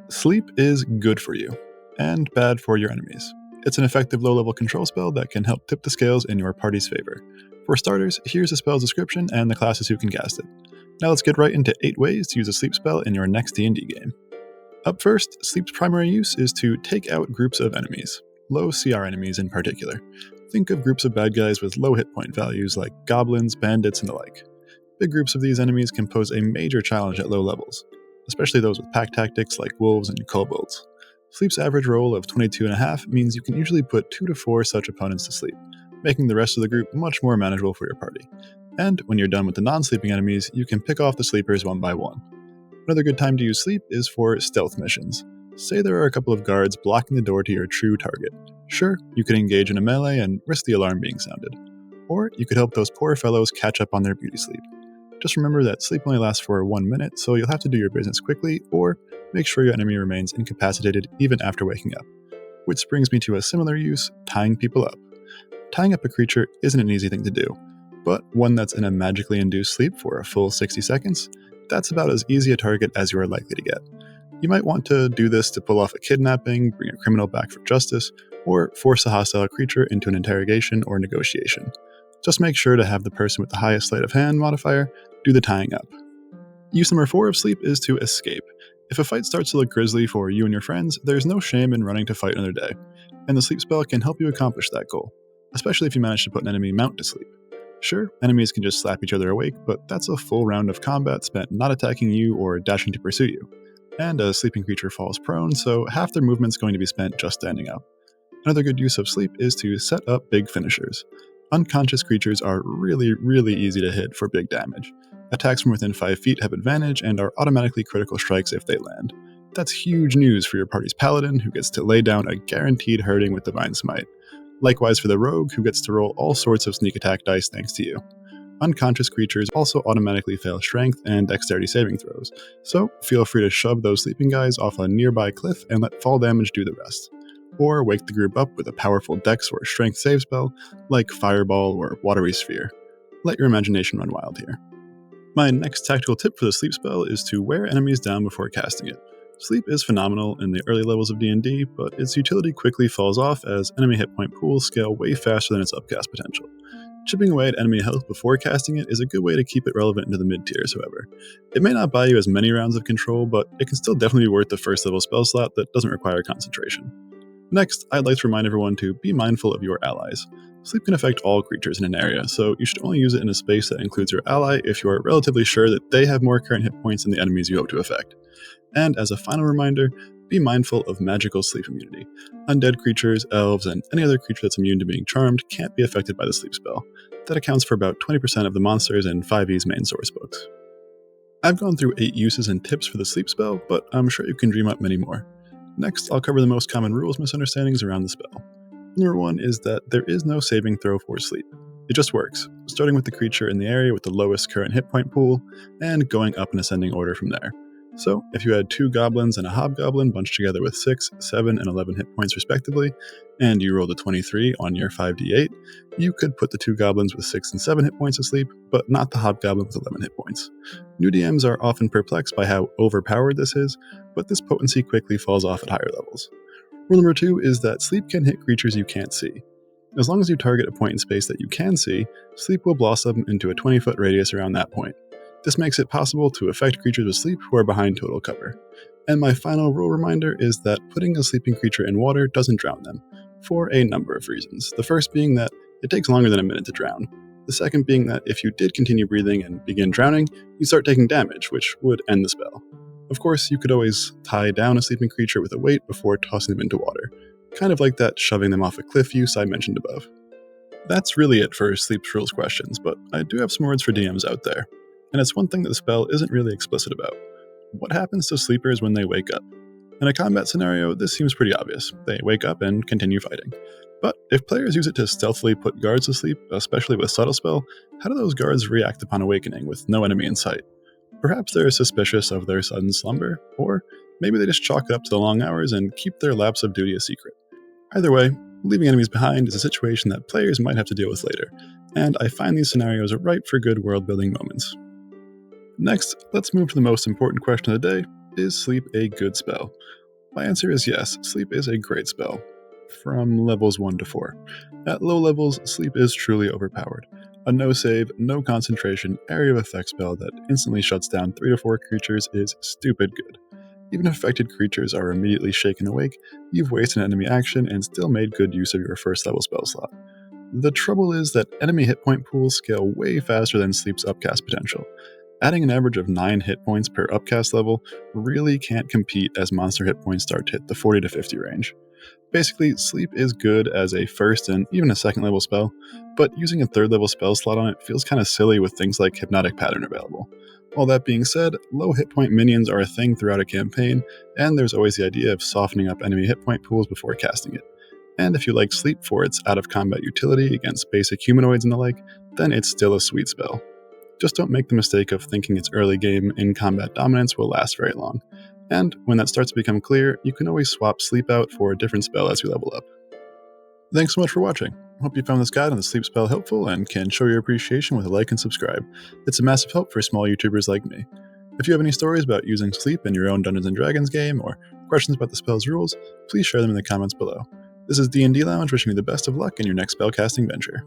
Sleep is good for you, and bad for your enemies. It's an effective low-level control spell that can help tip the scales in your party's favor. For starters, here's the spell's description and the classes who can cast it. Now let's get right into 8 ways to use a sleep spell in your next D&D game. Up first, sleep's primary use is to take out groups of enemies, low CR enemies in particular. Think of groups of bad guys with low hit point values like goblins, bandits, and the like. Big groups of these enemies can pose a major challenge at low levels, especially those with pack tactics like wolves and kobolds. Sleep's average roll of 22.5 means you can usually put 2 to 4 such opponents to sleep, making the rest of the group much more manageable for your party. And when you're done with the non-sleeping enemies, you can pick off the sleepers one by one. Another good time to use sleep is for stealth missions. Say there are a couple of guards blocking the door to your true target. Sure, you could engage in a melee and risk the alarm being sounded. Or you could help those poor fellows catch up on their beauty sleep. Just remember that sleep only lasts for 1 minute, so you'll have to do your business quickly, or make sure your enemy remains incapacitated even after waking up. Which brings me to a similar use, tying people up. Tying up a creature isn't an easy thing to do, but one that's in a magically induced sleep for a full 60 seconds, that's about as easy a target as you are likely to get. You might want to do this to pull off a kidnapping, bring a criminal back for justice, or force a hostile creature into an interrogation or negotiation. Just make sure to have the person with the highest sleight of hand modifier do the tying up. Use number 4 of sleep is to escape. If a fight starts to look grisly for you and your friends, there's no shame in running to fight another day, and the sleep spell can help you accomplish that goal, especially if you manage to put an enemy mount to sleep. Sure, enemies can just slap each other awake, but that's a full round of combat spent not attacking you or dashing to pursue you. And a sleeping creature falls prone, so half their movement's going to be spent just standing up. Another good use of sleep is to set up big finishers. Unconscious creatures are really easy to hit for big damage. Attacks from within 5 feet have advantage and are automatically critical strikes if they land. That's huge news for your party's paladin, who gets to lay down a guaranteed hurting with Divine Smite. Likewise for the rogue, who gets to roll all sorts of sneak attack dice thanks to you. Unconscious creatures also automatically fail strength and dexterity saving throws, so feel free to shove those sleeping guys off a nearby cliff and let fall damage do the rest. Or wake the group up with a powerful dex or strength save spell, like Fireball or Watery Sphere. Let your imagination run wild here. My next tactical tip for the sleep spell is to wear enemies down before casting it. Sleep is phenomenal in the early levels of D&D, but its utility quickly falls off as enemy hit point pools scale way faster than its upcast potential. Chipping away at enemy health before casting it is a good way to keep it relevant into the mid-tiers, however. It may not buy you as many rounds of control, but it can still definitely be worth the first level spell slot that doesn't require concentration. Next, I'd like to remind everyone to be mindful of your allies. Sleep can affect all creatures in an area, so you should only use it in a space that includes your ally if you are relatively sure that they have more current hit points than the enemies you hope to affect. And as a final reminder, be mindful of magical sleep immunity. Undead creatures, elves, and any other creature that's immune to being charmed can't be affected by the sleep spell. That accounts for about 20% of the monsters in 5e's main source books. I've gone through 8 uses and tips for the sleep spell, but I'm sure you can dream up many more. Next, I'll cover the most common rules misunderstandings around the spell. Number 1 is that there is no saving throw for sleep. It just works, starting with the creature in the area with the lowest current hit point pool, and going up in ascending order from there. So, if you had 2 goblins and a hobgoblin bunched together with 6, 7, and 11 hit points respectively, and you rolled a 23 on your 5d8, you could put the 2 goblins with 6 and 7 hit points to sleep, but not the hobgoblin with 11 hit points. New DMs are often perplexed by how overpowered this is, but this potency quickly falls off at higher levels. Rule number 2 is that sleep can hit creatures you can't see. As long as you target a point in space that you can see, sleep will blossom into a 20-foot radius around that point. This makes it possible to affect creatures with sleep who are behind total cover. And my final rule reminder is that putting a sleeping creature in water doesn't drown them, for a number of reasons. The first being that it takes longer than a minute to drown. The second being that if you did continue breathing and begin drowning, you start taking damage, which would end the spell. Of course, you could always tie down a sleeping creature with a weight before tossing them into water, kind of like that shoving them off a cliff use I mentioned above. That's really it for sleep's rules questions, but I do have some words for DMs out there. And it's one thing that the spell isn't really explicit about. What happens to sleepers when they wake up? In a combat scenario, this seems pretty obvious. They wake up and continue fighting. But if players use it to stealthily put guards to sleep, especially with Subtle Spell, how do those guards react upon awakening with no enemy in sight? Perhaps they're suspicious of their sudden slumber, or maybe they just chalk it up to the long hours and keep their lapse of duty a secret. Either way, leaving enemies behind is a situation that players might have to deal with later, and I find these scenarios ripe for good world-building moments. Next, let's move to the most important question of the day. Is sleep a good spell? My answer is yes, sleep is a great spell, from levels 1 to 4. At low levels, sleep is truly overpowered. A no save, no concentration, area of effect spell that instantly shuts down 3 to 4 creatures is stupid good. Even if affected creatures are immediately shaken awake, you've wasted an enemy action and still made good use of your first level spell slot. The trouble is that enemy hit point pools scale way faster than sleep's upcast potential. Adding an average of 9 hit points per upcast level really can't compete as monster hit points start to hit the 40 to 50 range. Basically, sleep is good as a first and even a second level spell, but using a third level spell slot on it feels kind of silly with things like Hypnotic Pattern available. All that being said, low hit point minions are a thing throughout a campaign, and there's always the idea of softening up enemy hit point pools before casting it. And if you like sleep for its out of combat utility against basic humanoids and the like, then it's still a sweet spell. Just don't make the mistake of thinking its early game in combat dominance will last very long. And when that starts to become clear, you can always swap sleep out for a different spell as you level up. Thanks so much for watching. Hope you found this guide on the sleep spell helpful and can show your appreciation with a like and subscribe. It's a massive help for small YouTubers like me. If you have any stories about using sleep in your own Dungeons & Dragons game or questions about the spell's rules, please share them in the comments below. This is D&D Lounge wishing you the best of luck in your next spellcasting venture.